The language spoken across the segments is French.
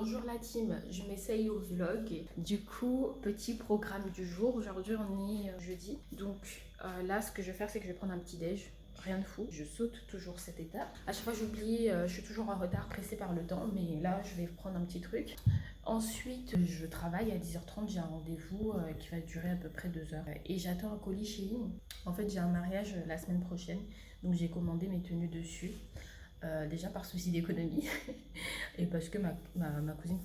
Bonjour la team, je m'essaye au vlog. Du coup, petit programme du jour. Aujourd'hui, on est jeudi. Donc là, ce que je vais faire, c'est que je vais prendre un petit déj. Rien de fou. Je saute toujours cette étape. À chaque fois, j'oublie, je suis toujours en retard, pressée par le temps. Mais là, je vais prendre un petit truc. Ensuite, je travaille à 10h30. J'ai un rendez-vous qui va durer à peu près 2 heures. Et j'attends un colis chez Shein. En fait, j'ai un mariage la semaine prochaine. Donc, j'ai commandé mes tenues dessus. Déjà par souci d'économie et parce que ma cousine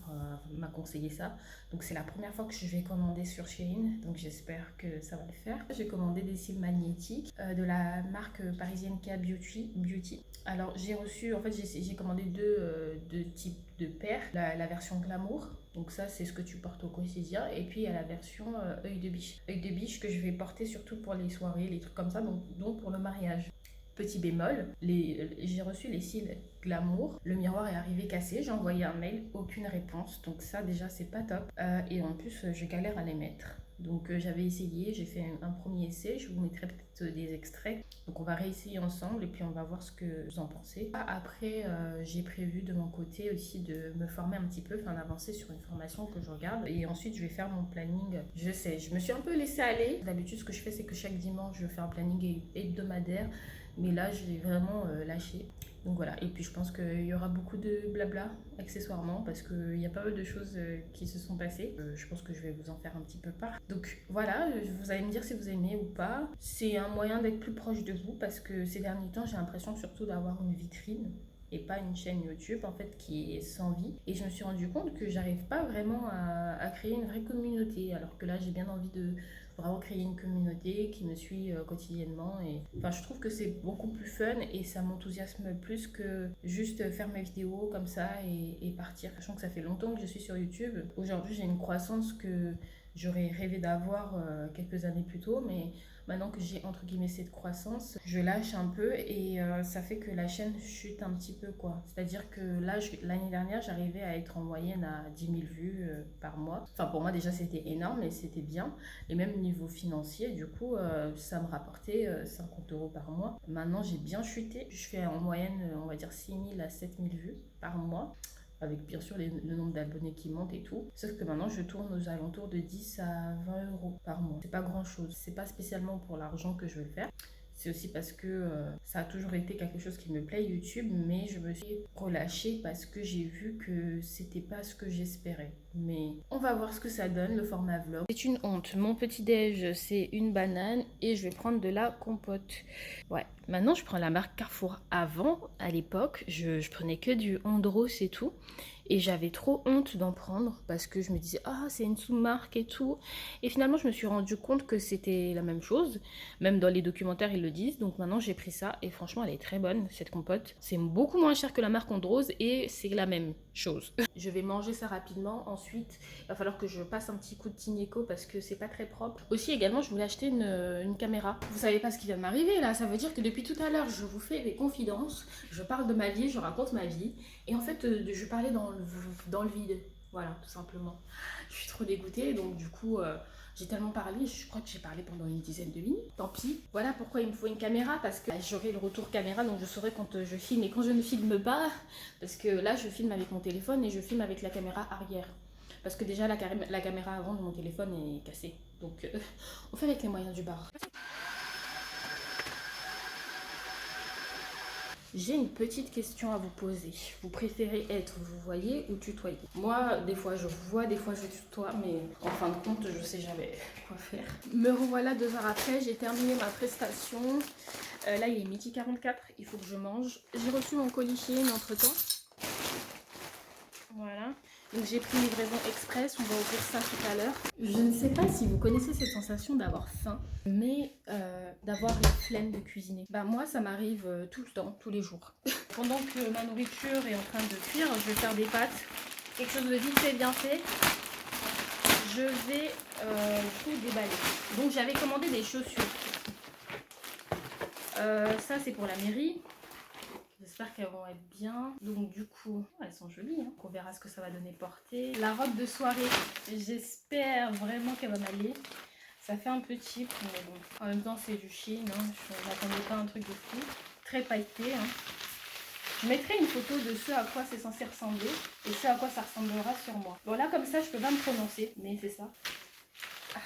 m'a conseillé ça. Donc c'est la première fois que je vais commander sur Shein, donc j'espère que ça va le faire. J'ai commandé des cils magnétiques de la marque parisienne K Beauty. Alors j'ai reçu, en fait j'ai commandé deux types de paires. La version glamour, donc ça c'est ce que tu portes au quotidien, et puis il y a la version œil de biche. Œil de biche que je vais porter surtout pour les soirées, les trucs comme ça, donc pour le mariage. Petit bémol, j'ai reçu les cils glamour, le miroir est arrivé cassé, j'ai envoyé un mail, aucune réponse, donc ça déjà c'est pas top. Et en plus je galère à les mettre. Donc j'avais essayé, j'ai fait un premier essai, je vous mettrai peut-être des extraits. Donc on va réessayer ensemble et puis on va voir ce que vous en pensez. Après j'ai prévu de mon côté aussi de me former un petit peu, enfin d'avancer sur une formation que je regarde. Et ensuite je vais faire mon planning. Je sais, je me suis un peu laissée aller. D'habitude ce que je fais c'est que chaque dimanche je fais un planning hebdomadaire. Mais là, je l'ai vraiment lâché. Donc voilà, et puis je pense qu'il y aura beaucoup de blabla accessoirement parce qu'il y a pas mal de choses qui se sont passées. Je pense que je vais vous en faire un petit peu part. Donc voilà, vous allez me dire si vous aimez ou pas. C'est un moyen d'être plus proche de vous parce que ces derniers temps, j'ai l'impression surtout d'avoir une vitrine et pas une chaîne YouTube en fait qui est sans vie. Et je me suis rendu compte que j'arrive pas vraiment à créer une vraie communauté, alors que là j'ai bien envie de vraiment créer une communauté qui me suit quotidiennement. Et enfin, je trouve que c'est beaucoup plus fun et ça m'enthousiasme plus que juste faire mes vidéos comme ça et partir. Sachant que ça fait longtemps que je suis sur YouTube. Aujourd'hui, j'ai une croissance que j'aurais rêvé d'avoir quelques années plus tôt, mais maintenant que j'ai entre guillemets cette croissance, je lâche un peu et ça fait que la chaîne chute un petit peu quoi. C'est-à-dire que là, l'année dernière, j'arrivais à être en moyenne à 10 000 vues par mois. Enfin, pour moi déjà, c'était énorme et c'était bien. Et même niveau financier, du coup, ça me rapportait 50 euros par mois. Maintenant, j'ai bien chuté. Je fais en moyenne, on va dire 6 000 à 7 000 vues par mois, avec bien sûr le nombre d'abonnés qui monte et tout. Sauf que maintenant, je tourne aux alentours de 10 à 20 euros par mois. C'est pas grand chose. C'est pas spécialement pour l'argent que je veux le faire. C'est aussi parce que ça a toujours été quelque chose qui me plaît, YouTube, mais je me suis relâchée parce que j'ai vu que c'était pas ce que j'espérais. Mais on va voir ce que ça donne, le format vlog. C'est une honte. Mon petit déj, c'est une banane et je vais prendre de la compote. Ouais, maintenant je prends la marque Carrefour. Avant, à l'époque, je prenais que du Andros et tout. Et j'avais trop honte d'en prendre parce que je me disais, ah, c'est une sous-marque et tout. Et finalement, je me suis rendu compte que c'était la même chose. Même dans les documentaires, ils le disent. Donc maintenant, j'ai pris ça. Et franchement, elle est très bonne, cette compote. C'est beaucoup moins cher que la marque Andros et c'est la même chose. Je vais manger ça rapidement. Ensuite, il va falloir que je passe un petit coup de Tineco parce que c'est pas très propre. Aussi, également, je voulais acheter une caméra. Vous savez pas ce qui vient de m'arriver là. Ça veut dire que depuis tout à l'heure, je vous fais des confidences. Je parle de ma vie, je raconte ma vie. Et en fait, je parlais dans le vide. Voilà, tout simplement. Je suis trop dégoûtée. Donc, du coup, j'ai tellement parlé. Je crois que j'ai parlé pendant une dizaine de minutes. Tant pis. Voilà pourquoi il me faut une caméra. Parce que j'aurai le retour caméra. Donc, je saurai quand je filme et quand je ne filme pas. Parce que là, je filme avec mon téléphone et je filme avec la caméra arrière. Parce que déjà, la caméra avant de mon téléphone est cassée. Donc, on fait avec les moyens du bord. J'ai une petite question à vous poser. Vous préférez être vous voyez ou tutoyer? Moi, des fois je vous vois, des fois je tutoie, mais en fin de compte, je sais jamais quoi faire. Me revoilà 2 heures après, j'ai terminé ma prestation. Là, il est 12h44, il faut que je mange. J'ai reçu mon colis Shein entre temps. Voilà. Donc j'ai pris livraison express, on va ouvrir ça tout à l'heure. Je ne sais pas si vous connaissez cette sensation d'avoir faim, mais d'avoir la flemme de cuisiner. Bah moi ça m'arrive tout le temps, tous les jours. Pendant que ma nourriture est en train de cuire, je vais faire des pâtes. Quelque chose de vite fait, bien fait. Je vais tout déballer. Donc j'avais commandé des chaussures. Ça c'est pour la mairie. J'espère qu'elles vont être bien. Donc du coup, elles sont jolies. Hein. On verra ce que ça va donner portée. La robe de soirée, j'espère vraiment qu'elle va m'aller. Ça fait un peu cheap, mais bon. En même temps, c'est du Shein. Hein. Je n'attendais pas un truc de fou. Très pailleté. Hein. Je mettrai une photo de ce à quoi c'est censé ressembler et ce à quoi ça ressemblera sur moi. Bon là comme ça je peux pas me prononcer, mais c'est ça. Ah.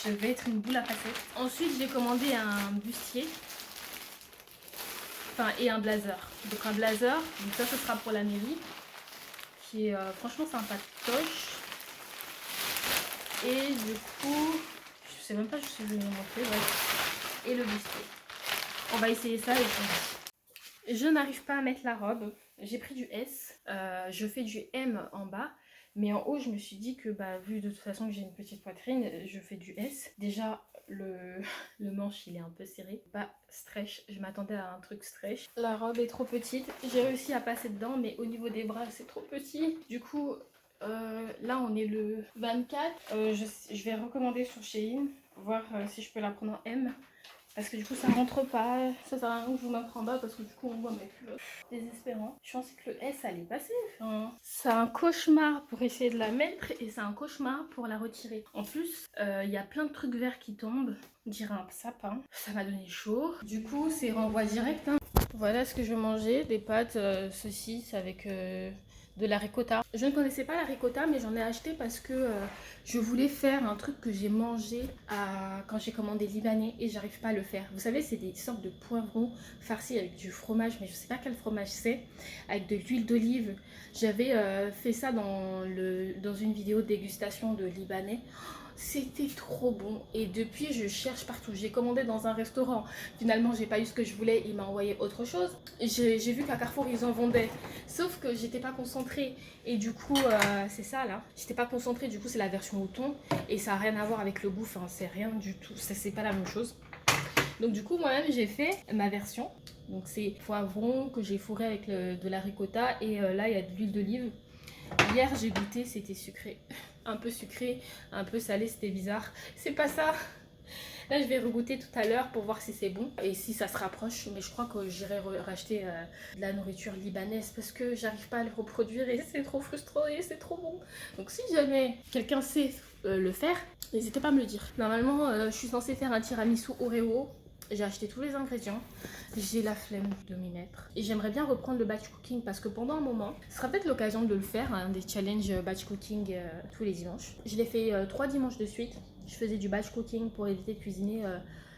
Je vais être une boule à facettes. Ensuite j'ai commandé un bustier. Enfin et un blazer. Donc un blazer, donc ça ce sera pour la mairie. Qui est franchement sympatoche. Et du coup, je sais même pas si je vais vous montrer. Bref. Et le bustier. On va essayer ça et puis... Je n'arrive pas à mettre la robe. J'ai pris du S. Je fais du M en bas. Mais en haut, je me suis dit que bah, vu de toute façon que j'ai une petite poitrine, je fais du S. Déjà, le manche, il est un peu serré. Pas stretch. Je m'attendais à un truc stretch. La robe est trop petite. J'ai réussi à passer dedans, mais au niveau des bras, c'est trop petit. Du coup, là, on est le 24. Je vais recommander sur Shein. Voir si je peux la prendre en M. Parce que du coup ça rentre pas, ça sert à rien que je vous mette en bas parce que du coup on voit mes culottes. Désespérant. Je pensais que le S allait passer. Enfin, c'est un cauchemar pour essayer de la mettre et c'est un cauchemar pour la retirer. En plus, il y a plein de trucs verts qui tombent. On dirait un sapin. Ça m'a donné chaud. Du coup c'est renvoi direct. Hein. Voilà ce que je vais manger. Des pâtes saucisses avec... de la ricotta. Je ne connaissais pas la ricotta mais j'en ai acheté parce que je voulais faire un truc que j'ai mangé quand j'ai commandé libanais et j'arrive pas à le faire. Vous savez c'est des sortes de poivrons farcis avec du fromage mais je sais pas quel fromage c'est, avec de l'huile d'olive. J'avais fait ça dans une vidéo de dégustation de libanais. C'était trop bon et depuis je cherche partout. J'ai commandé dans un restaurant, finalement j'ai pas eu ce que je voulais, il m'a envoyé autre chose. J'ai vu qu'à Carrefour ils en vendaient, sauf que j'étais pas concentrée et du coup c'est ça là, j'étais pas concentrée, du coup c'est la version au thon et ça a rien à voir avec le goût, enfin c'est rien du tout, c'est pas la même chose. Donc du coup moi-même j'ai fait ma version, donc c'est poivron que j'ai fourré avec de la ricotta et là il y a de l'huile d'olive. Hier j'ai goûté, c'était sucré, un peu sucré, un peu salé, c'était bizarre. C'est pas ça. Là je vais regoûter tout à l'heure pour voir si c'est bon et si ça se rapproche. Mais je crois que j'irai racheter de la nourriture libanaise parce que j'arrive pas à le reproduire et c'est trop frustrant et c'est trop bon. Donc si jamais quelqu'un sait le faire, n'hésitez pas à me le dire. Normalement je suis censée faire un tiramisu Oreo. J'ai acheté tous les ingrédients, j'ai la flemme de m'y mettre. Et j'aimerais bien reprendre le batch cooking parce que pendant un moment, ce sera peut-être l'occasion de le faire, hein, des challenges batch cooking tous les dimanches. Je l'ai fait 3 dimanches de suite. Je faisais du batch cooking pour éviter de cuisiner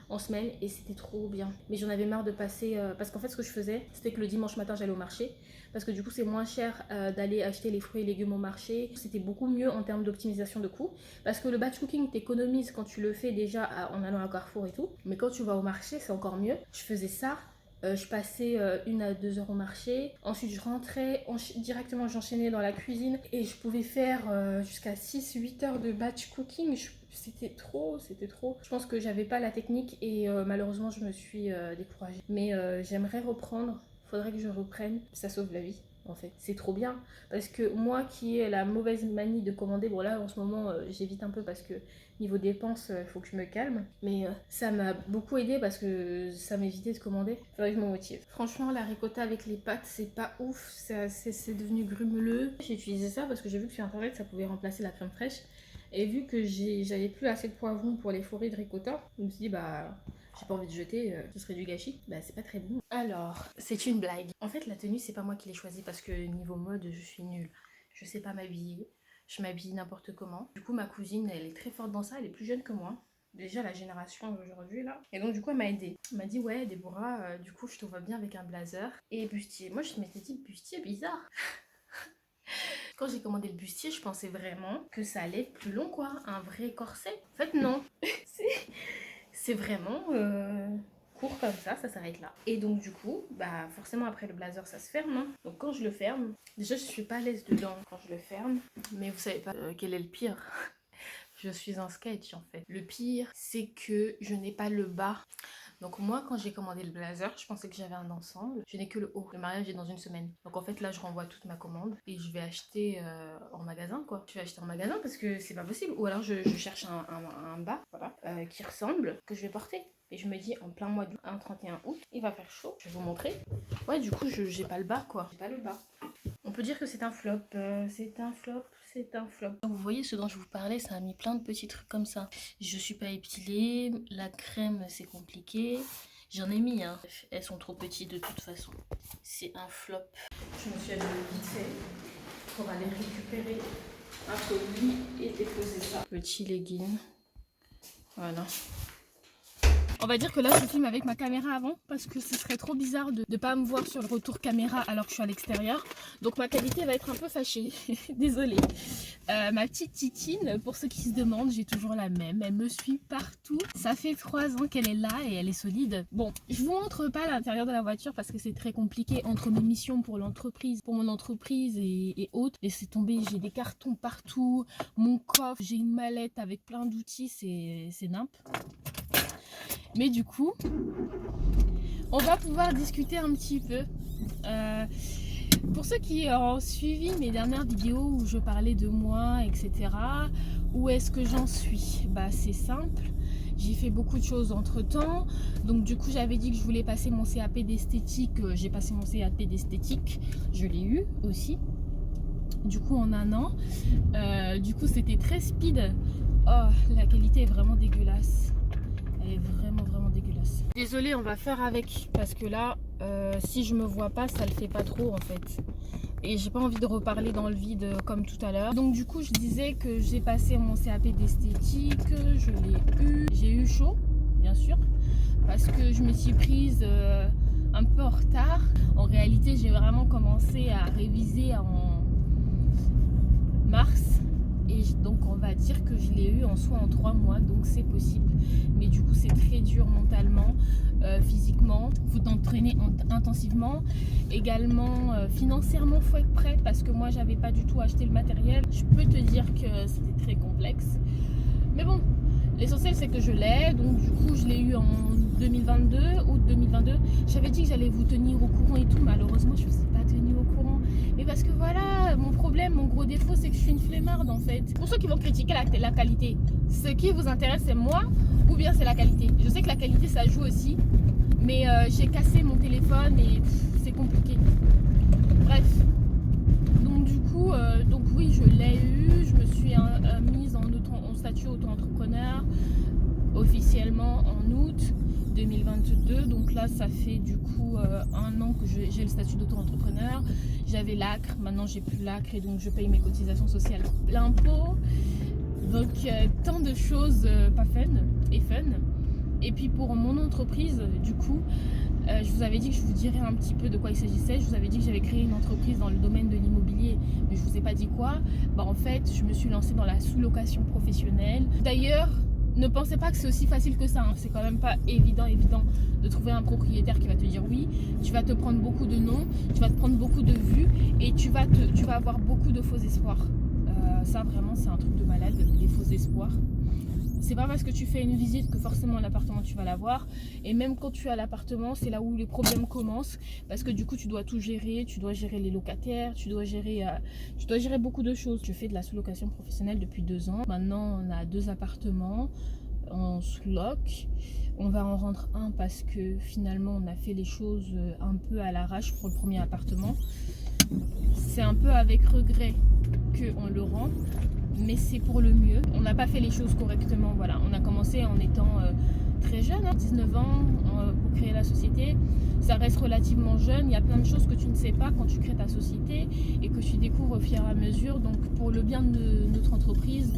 en semaine et c'était trop bien. Mais j'en avais marre de passer, parce qu'en fait ce que je faisais, c'était que le dimanche matin j'allais au marché. Parce que du coup c'est moins cher d'aller acheter les fruits et légumes au marché. C'était beaucoup mieux en termes d'optimisation de coûts. Parce que le batch cooking t'économise quand tu le fais déjà en allant à Carrefour et tout. Mais quand tu vas au marché c'est encore mieux. Je faisais ça. Je passais 1 à 2 heures au marché. Ensuite je rentrais, directement j'enchaînais dans la cuisine. Et je pouvais faire jusqu'à 6-8 heures de batch cooking. C'était trop, c'était trop. Je pense que j'avais pas la technique et malheureusement je me suis découragée. Mais j'aimerais reprendre. Faudrait que je reprenne, ça sauve la vie en fait. C'est trop bien parce que moi qui ai la mauvaise manie de commander, bon là en ce moment j'évite un peu parce que niveau dépenses faut que je me calme, mais ça m'a beaucoup aidé parce que ça m'évitait de commander. Faudrait que je me motive. Franchement la ricotta avec les pâtes c'est pas ouf, c'est devenu grumeleux. J'ai utilisé ça parce que j'ai vu que sur internet ça pouvait remplacer la crème fraîche et vu que j'avais plus assez de poivrons pour les fourrer de ricotta, je me suis dit bah j'ai pas envie de jeter, ce serait du gâchis. Bah c'est pas très bon. Alors, c'est une blague. En fait la tenue c'est pas moi qui l'ai choisie parce que niveau mode je suis nulle. Je sais pas m'habiller, je m'habille n'importe comment. Du coup ma cousine elle est très forte dans ça, elle est plus jeune que moi. Déjà la génération d'aujourd'hui là. Et donc du coup elle m'a aidée. Elle m'a dit ouais Déborah, du coup je te vois bien avec un blazer et bustier. Moi je m'étais dit bustier bizarre. Quand j'ai commandé le bustier, je pensais vraiment que ça allait être plus long quoi, un vrai corset. En fait non. C'est vraiment court comme ça s'arrête là. Et donc du coup, bah forcément après le blazer ça se ferme. Hein. Donc quand je le ferme, déjà je suis pas à l'aise dedans quand je le ferme. Mais vous savez pas quel est le pire. Je suis un sketch en fait. Le pire c'est que je n'ai pas le bas. Donc moi quand j'ai commandé le blazer, je pensais que j'avais un ensemble. Je n'ai que le haut. Le mariage est dans 1 semaine. Donc en fait là je renvoie toute ma commande et je vais acheter en magasin quoi. Je vais acheter en magasin parce que c'est pas possible. Ou alors je cherche un bas voilà, qui ressemble, que je vais porter. Et je me dis en plein mois d'août, un 31 août, il va faire chaud. Je vais vous montrer. Ouais du coup j'ai pas le bas quoi. J'ai pas le bas. On peut dire que c'est un flop. C'est un flop. C'est un flop. Donc vous voyez ce dont je vous parlais, ça a mis plein de petits trucs comme ça. Je suis pas épilée, la crème c'est compliqué. J'en ai mis, hein. Elles sont trop petites de toute façon. C'est un flop. Je me suis allée vite fait pour aller récupérer un colis et déposer ça. Petit legging. Voilà. On va dire que là je filme avec ma caméra avant parce que ce serait trop bizarre de ne pas me voir sur le retour caméra alors que je suis à l'extérieur. Donc ma qualité va être un peu fâchée. Désolée. Ma petite Titine, pour ceux qui se demandent, j'ai toujours la même. Elle me suit partout. Ça fait 3 ans qu'elle est là et elle est solide. Bon, je vous montre pas l'intérieur de la voiture parce que c'est très compliqué entre mes missions pour l'entreprise, pour mon entreprise et autres. Laissez tomber, j'ai des cartons partout. Mon coffre, j'ai une mallette avec plein d'outils, c'est nimp. Mais du coup, on va pouvoir discuter un petit peu. Pour ceux qui ont suivi mes dernières vidéos où je parlais de moi, etc., où est-ce que j'en suis? Bah, c'est simple. J'ai fait beaucoup de choses entre temps. Donc du coup, j'avais dit que je voulais passer mon CAP d'esthétique. J'ai passé mon CAP d'esthétique. Je l'ai eu aussi. Du coup, en 1 an. Du coup, c'était très speed. Oh, la qualité est vraiment dégueulasse. Elle est vraiment dégueulasse. Désolée, on va faire avec parce que là, si je me vois pas, ça le fait pas trop en fait. Et j'ai pas envie de reparler dans le vide comme tout à l'heure. Donc du coup, je disais que j'ai passé mon CAP d'esthétique, je l'ai eu. J'ai eu chaud, bien sûr, parce que je me suis prise un peu en retard. En réalité, j'ai vraiment commencé à réviser en mars. Et donc on va dire que je l'ai eu en 3 mois, donc c'est possible. Mais du coup c'est très dur mentalement, physiquement, il faut t'entraîner intensivement. Également financièrement, il faut être prêt parce que moi j'avais pas du tout acheté le matériel. Je peux te dire que c'était très complexe. Mais bon, l'essentiel c'est que je l'ai, donc du coup je l'ai eu en 2022, août 2022. J'avais dit que j'allais vous tenir au courant et tout, malheureusement je ne vous ai pas tenu au courant. Mais parce que voilà, mon problème, mon gros défaut, c'est que je suis une flemmarde en fait. Pour ceux qui vont critiquer la qualité, ce qui vous intéresse, c'est moi ou bien c'est la qualité? Je sais que la qualité, ça joue aussi, mais j'ai cassé mon téléphone et c'est compliqué. Bref, donc du coup, donc oui, je l'ai eu. Je me suis mise en statut auto-entrepreneur officiellement en août 2022, donc là ça fait du coup 1 an que j'ai le statut d'auto-entrepreneur. J'avais l'ACRE, maintenant j'ai plus l'ACRE et donc je paye mes cotisations sociales plein pot. Donc tant de choses pas fun et fun. Et puis pour mon entreprise, du coup, je vous avais dit que je vous dirais un petit peu de quoi il s'agissait. Je vous avais dit que j'avais créé une entreprise dans le domaine de l'immobilier, mais je vous ai pas dit quoi. Bah en fait, je me suis lancée dans la sous-location professionnelle. D'ailleurs, ne pensez pas que c'est aussi facile que ça, hein. C'est quand même pas évident de trouver un propriétaire qui va te dire oui. Tu vas te prendre beaucoup de noms, tu vas te prendre beaucoup de vues et tu vas avoir beaucoup de faux espoirs. Ça vraiment c'est un truc de malade, les faux espoirs. C'est pas parce que tu fais une visite que forcément l'appartement tu vas l'avoir. Et même quand tu as l'appartement, c'est là où les problèmes commencent. Parce que du coup tu dois tout gérer, tu dois gérer les locataires, tu dois gérer beaucoup de choses. Je fais de la sous-location professionnelle depuis 2 ans. Maintenant on a 2 appartements en sous-loc. On va en rendre un parce que finalement on a fait les choses un peu à l'arrache pour le premier appartement. C'est un peu avec regret qu'on le rend, mais c'est pour le mieux. On n'a pas fait les choses correctement, voilà. On a commencé en étant très jeune, hein, 19 ans pour créer la société. Ça reste relativement jeune, il y a plein de choses que tu ne sais pas quand tu crées ta société et que tu découvres au fur et à mesure. Donc pour le bien de notre entreprise,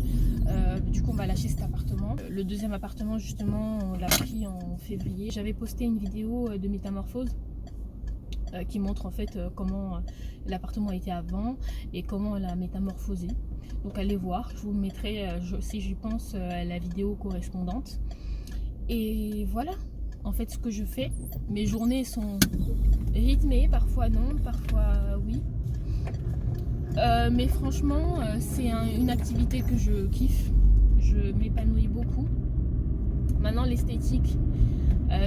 du coup on va lâcher cet appartement. Le deuxième appartement justement on l'a pris en février. J'avais posté une vidéo de métamorphose qui montre en fait comment l'appartement était avant et comment elle a métamorphosé. Donc allez voir, je vous mettrai si j'y pense la vidéo correspondante. Et voilà en fait ce que je fais. Mes journées sont rythmées, parfois non, parfois oui. Mais franchement c'est une activité que je kiffe, je m'épanouis beaucoup. Maintenant l'esthétique,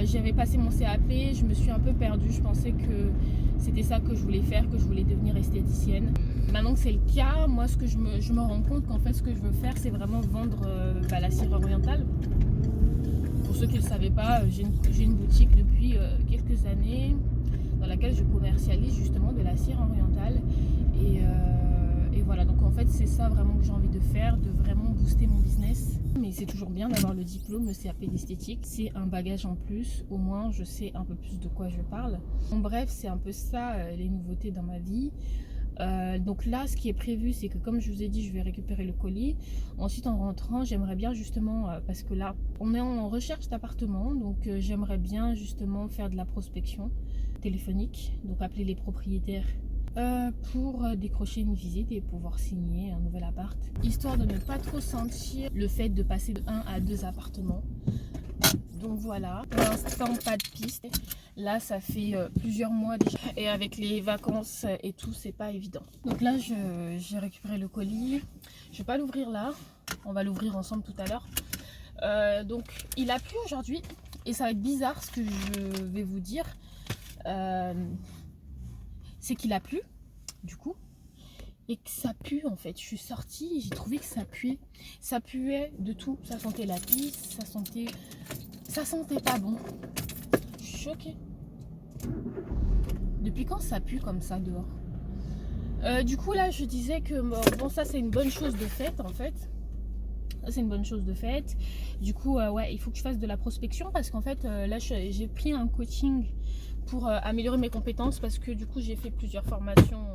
j'avais passé mon CAP, je me suis un peu perdue, je pensais que c'était ça que je voulais faire, que je voulais devenir esthéticienne. Maintenant que c'est le cas, moi ce que je me rends compte qu'en fait ce que je veux faire c'est vraiment vendre la cire orientale. Pour ceux qui ne le savaient pas, j'ai une boutique depuis quelques années dans laquelle je commercialise justement de la cire orientale et voilà, donc en fait fait, c'est ça vraiment que j'ai envie de faire, de vraiment booster mon business. Mais c'est toujours bien d'avoir le diplôme, le CAP d'esthétique. C'est un bagage en plus, au moins je sais un peu plus de quoi je parle. En bref, c'est un peu ça les nouveautés dans ma vie. Donc là, ce qui est prévu, c'est que comme je vous ai dit, je vais récupérer le colis. Ensuite, en rentrant, j'aimerais bien justement, parce que là, on est en recherche d'appartement, donc j'aimerais bien justement faire de la prospection téléphonique, donc appeler les propriétaires pour décrocher une visite et pouvoir signer un nouvel appart, histoire de ne pas trop sentir le fait de passer de 1 à 2 appartements. Donc voilà, pour l'instant pas de piste. Là ça fait plusieurs mois déjà et avec les vacances et tout c'est pas évident. Donc là j'ai récupéré le colis. Je vais pas l'ouvrir là, on va l'ouvrir ensemble tout à l'heure. Donc il a plu aujourd'hui et ça va être bizarre ce que je vais vous dire. C'est qu'il a plu du coup et que ça pue en fait. Je suis sortie et j'ai trouvé que ça puait. Ça puait de tout, ça sentait la pisse, ça sentait pas bon. Je suis choquée. Depuis quand ça pue comme ça dehors? Du coup là je disais que bon ça c'est une bonne chose de fait en fait. C'est une bonne chose de fait. Du coup ouais il faut que je fasse de la prospection parce qu'en fait là j'ai pris un coaching pour améliorer mes compétences parce que du coup j'ai fait plusieurs formations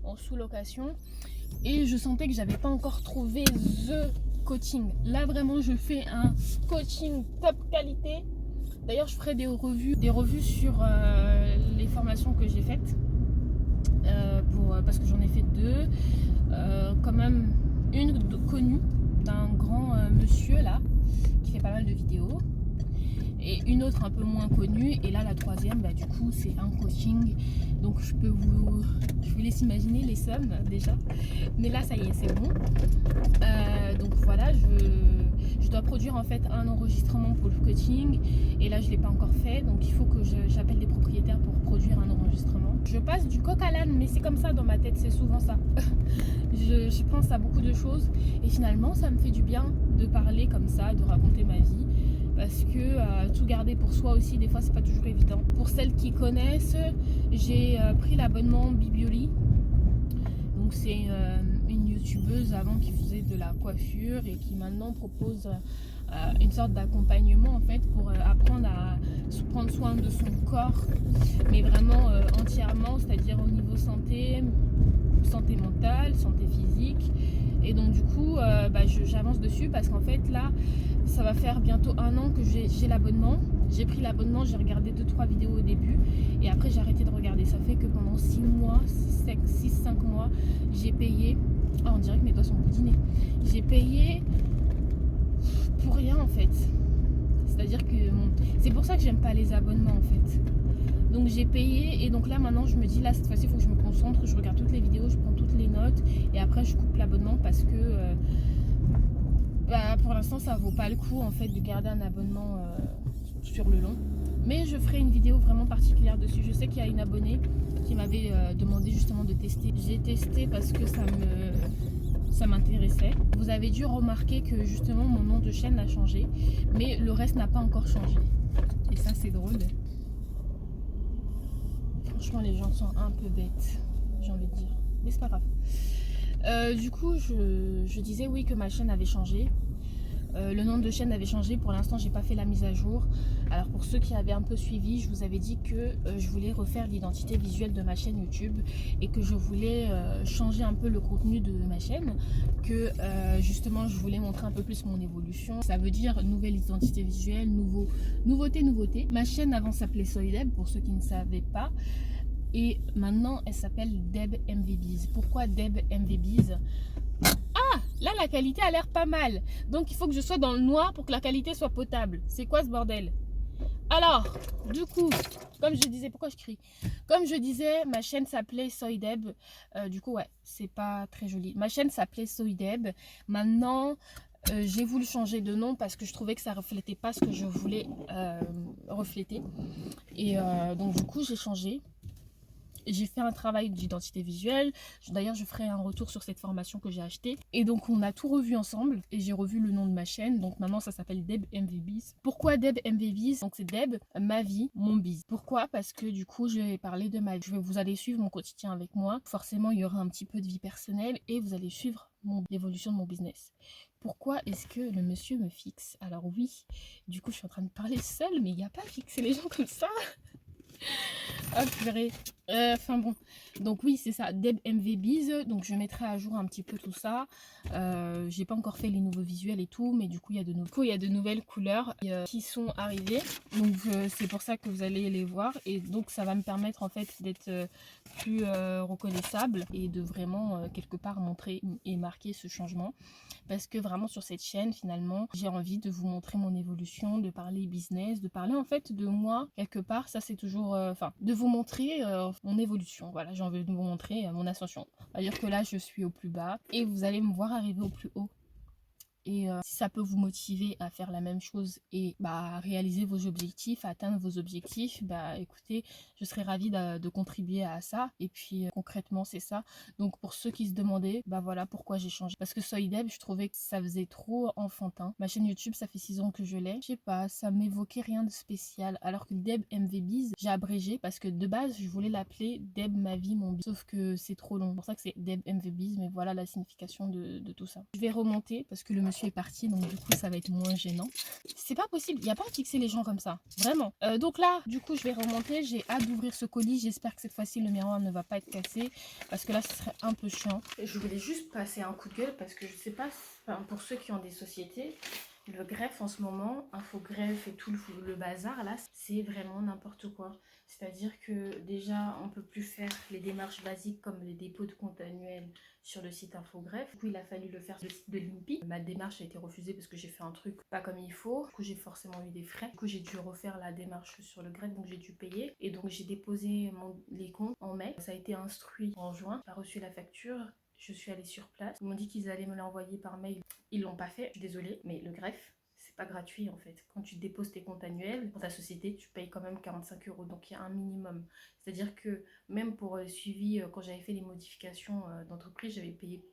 en sous-location et je sentais que j'avais pas encore trouvé the coaching. Là vraiment je fais un coaching top qualité. D'ailleurs je ferai des revues sur les formations que j'ai faites parce que j'en ai fait 2 quand même une connue d'un grand monsieur là qui fait pas mal de vidéos et une autre un peu moins connue et là la troisième bah, du coup c'est un coaching donc je vous laisse imaginer les sommes déjà mais là ça y est c'est bon. Donc voilà je dois produire en fait un enregistrement pour le coaching et là je l'ai pas encore fait donc il faut que j'appelle les propriétaires pour produire un enregistrement. Je passe du coq à l'âne mais c'est comme ça dans ma tête, c'est souvent ça. je pense à beaucoup de choses et finalement ça me fait du bien de parler comme ça, de raconter ma vie parce que tout garder pour soi aussi des fois c'est pas toujours évident. Pour celles qui connaissent, j'ai pris l'abonnement Bibioli. Donc c'est une youtubeuse avant qui faisait de la coiffure et qui maintenant propose une sorte d'accompagnement en fait pour apprendre à prendre soin de son corps mais vraiment entièrement, c'est-à-dire au niveau santé mentale, santé physique. Et donc du coup j'avance dessus parce qu'en fait là ça va faire bientôt 1 an que j'ai l'abonnement. J'ai pris l'abonnement, j'ai regardé 2-3 vidéos au début et après j'ai arrêté de regarder. Ça fait que pendant 6 mois, 6-5 mois, j'ai payé. Ah, on dirait que mes doigts sont boudinés. J'ai payé pour rien en fait. C'est-à-dire que c'est pour ça que j'aime pas les abonnements en fait. Donc j'ai payé et donc là maintenant je me dis là cette fois-ci il faut que je me concentre, je regarde toutes les vidéos, je prends toutes les notes et après je coupe l'abonnement parce que pour l'instant ça vaut pas le coup en fait de garder un abonnement sur le long. Mais je ferai une vidéo vraiment particulière dessus. Je sais qu'il y a une abonnée qui m'avait demandé justement de tester. J'ai testé parce que ça m'intéressait. Vous avez dû remarquer que justement mon nom de chaîne a changé mais le reste n'a pas encore changé et ça c'est drôle. Franchement les gens sont un peu bêtes, j'ai envie de dire, mais c'est pas grave. Du coup je disais oui que ma chaîne avait changé. Le nom de chaîne avait changé, pour l'instant j'ai pas fait la mise à jour. Alors pour ceux qui avaient un peu suivi, je vous avais dit que je voulais refaire l'identité visuelle de ma chaîne YouTube et que je voulais changer un peu le contenu de ma chaîne, que justement je voulais montrer un peu plus mon évolution. Ça veut dire nouvelle identité visuelle, nouveauté. Ma chaîne avant s'appelait Soydeb pour ceux qui ne savaient pas et maintenant elle s'appelle Deb MVBees. Pourquoi Deb MVBees? Là la qualité a l'air pas mal, donc il faut que je sois dans le noir pour que la qualité soit potable. C'est quoi ce bordel? Alors du coup comme je disais, pourquoi je crie? Comme je disais, ma chaîne s'appelait Soydeb. Du coup ouais c'est pas très joli. Ma chaîne s'appelait Soydeb. Maintenant j'ai voulu changer de nom parce que je trouvais que ça reflétait pas ce que je voulais refléter et donc du coup j'ai changé. J'ai fait un travail d'identité visuelle. D'ailleurs, je ferai un retour sur cette formation que j'ai achetée. Et donc, on a tout revu ensemble. Et j'ai revu le nom de ma chaîne. Donc, maintenant, ça s'appelle Deb MVBiz. Pourquoi Deb MVBiz? Donc, c'est Deb, ma vie, mon biz. Pourquoi? Parce que du coup, je vais parler de ma vie. Vous allez suivre mon quotidien avec moi. Forcément, il y aura un petit peu de vie personnelle. Et vous allez suivre l'évolution de mon business. Pourquoi est-ce que le monsieur me fixe? Alors oui, du coup, je suis en train de parler seule, mais il n'y a pas à fixer les gens comme ça. Ah purée. Enfin bon. Donc oui, c'est ça. Deb MVBiz. Donc je mettrai à jour un petit peu tout ça. J'ai pas encore fait les nouveaux visuels et tout, mais du coup il y a de nouvelles couleurs qui sont arrivées. Donc c'est pour ça que vous allez les voir. Et donc ça va me permettre en fait d'être plus reconnaissable et de vraiment quelque part montrer et marquer ce changement. Parce que vraiment sur cette chaîne finalement j'ai envie de vous montrer mon évolution, de parler business, de parler en fait de moi quelque part. Ça c'est toujours de vous montrer mon évolution. Voilà, j'ai envie de vous montrer mon ascension. On va dire que là je suis au plus bas et vous allez me voir arriver au plus haut. Et si ça peut vous motiver à faire la même chose et à réaliser vos objectifs, à atteindre vos objectifs, écoutez, je serais ravie de contribuer à ça. Et puis concrètement, c'est ça. Donc pour ceux qui se demandaient, voilà pourquoi j'ai changé. Parce que Soy Deb, je trouvais que ça faisait trop enfantin. Ma chaîne YouTube, ça fait 6 ans que je l'ai. Je sais pas, ça m'évoquait rien de spécial. Alors que Deb MVBiz, j'ai abrégé parce que de base, je voulais l'appeler Deb ma vie, mon biz. Sauf que c'est trop long. C'est pour ça que c'est Deb MVBiz, mais voilà la signification de tout ça. Je vais remonter parce que le monsieur est parti, donc du coup ça va être moins gênant. C'est pas possible, il n'y a pas à fixer les gens comme ça, vraiment. Donc là, du coup je vais remonter, j'ai hâte d'ouvrir ce colis, j'espère que cette fois-ci le miroir ne va pas être cassé, parce que là ce serait un peu chiant. Je voulais juste passer un coup de gueule parce que je sais pas, pour ceux qui ont des sociétés, le greffe en ce moment, infogreffe et tout le bazar là, c'est vraiment n'importe quoi. C'est-à-dire que déjà, on peut plus faire les démarches basiques comme les dépôts de compte annuels sur le site Infogreffe. Du coup, il a fallu le faire sur le site de l'INPI. Ma démarche a été refusée parce que j'ai fait un truc pas comme il faut. Du coup, j'ai forcément eu des frais. Du coup, j'ai dû refaire la démarche sur le greffe, donc j'ai dû payer. Et donc, j'ai déposé les comptes en mai. Ça a été instruit en juin. J'ai reçu la facture. Je suis allée sur place. Ils m'ont dit qu'ils allaient me l'envoyer par mail. Ils l'ont pas fait. Je suis désolée, mais le greffe, c'est pas gratuit en fait. Quand tu déposes tes comptes annuels pour ta société, tu payes quand même 45 €. Donc il y a un minimum. C'est-à-dire que même pour le suivi, quand j'avais fait les modifications d'entreprise, j'avais payé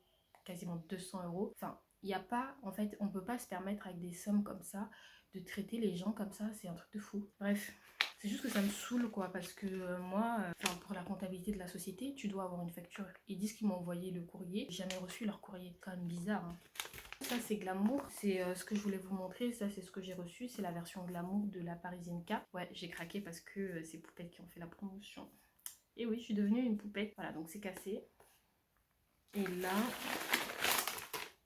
quasiment 200 €. Enfin, il n'y a pas, en fait, on peut pas se permettre avec des sommes comme ça de traiter les gens comme ça. C'est un truc de fou. Bref. C'est juste que ça me saoule quoi, parce que moi, pour la comptabilité de la société, tu dois avoir une facture. Ils disent qu'ils m'ont envoyé le courrier, j'ai jamais reçu leur courrier. C'est quand même bizarre. Hein. Ça c'est Glamour, c'est ce que je voulais vous montrer, ça c'est ce que j'ai reçu, c'est la version Glamour de la Parisienne K. Ouais, j'ai craqué parce que c'est Poupette qui ont fait la promotion. Et oui, je suis devenue une poupette. Voilà, donc c'est cassé. Et là,